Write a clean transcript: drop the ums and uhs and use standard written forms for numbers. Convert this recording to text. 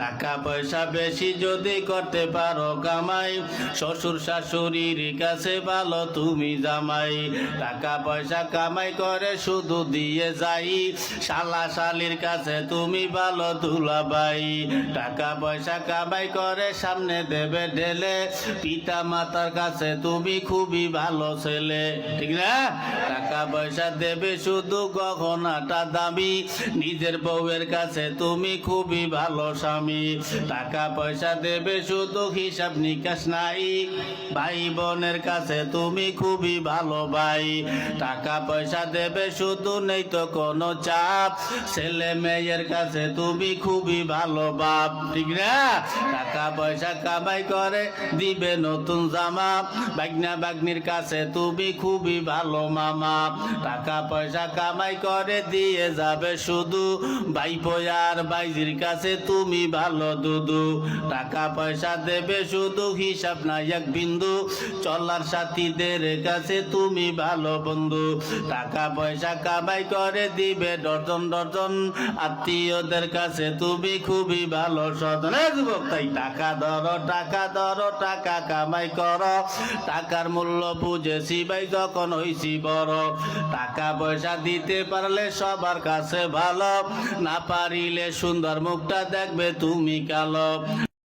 টাকা পয়সা বেশি যদি করতে পারো কামাই, শ্বশুর শাশুড়ির কাছে ভালো তুমি জামাই। টাকা পয়সা কামাই করে শুধু দিয়ে যাই, শালা শালির কাছে তুমি ভালো দুলাভাই। টাকা পয়সা কামাই করে সামনে দেবে ঢেলে, পিতা মাতার কাছে তুমি খুবই ভালো ছেলে, ঠিক না? টাকা পয়সা দেবে শুধু গহনাটা দামি, নিজের বউয়ের কাছে তুমি খুবই ভালো স্বামী। টাকা পয়সা দেবে শুধু হিসাব নিকাশ নাই, ভাই বোনের কাছে তুমি খুবই ভালো ভাই। টাকা পয়সা দেবে শুধু নেই তো কোনো চাপ, ছেলে মেয়ের কাছে তুমি খুবই ভালো বাপ, ঠিক না? টাকা পয়সা কামাই করে দিবে নতুন জামা, বাগনা বাগনির কাছে তুমি খুবই ভালো মামা। টাকা পয়সা কামাই করে দিয়ে যাবে শুধু, ভাইপো আর ভাইজির কাছে তুমি ভালো দুদু। টাকা পয়সা দেবে শুধু হিসাব নাই এক বিন্দু, চলার সাথীদের কাছে তুমি ভালো বন্ধু। টাকা পয়সা কামাই করে দিবে ডজন ডজন, আত্মীয়দের কাছে তুমি খুবই ভালো স্বজন। যুবক তাই টাকা ধরো টাকা ধরো, টাকা কামাই করো, টাকার মূল্য বুঝেছি ভাই যখন হইছি বড়। টাকা পয়সা দিতে পারলে সবার কাছে ভালো, না পারিলে সুন্দর মুখটা দেখবে তুমি কালো।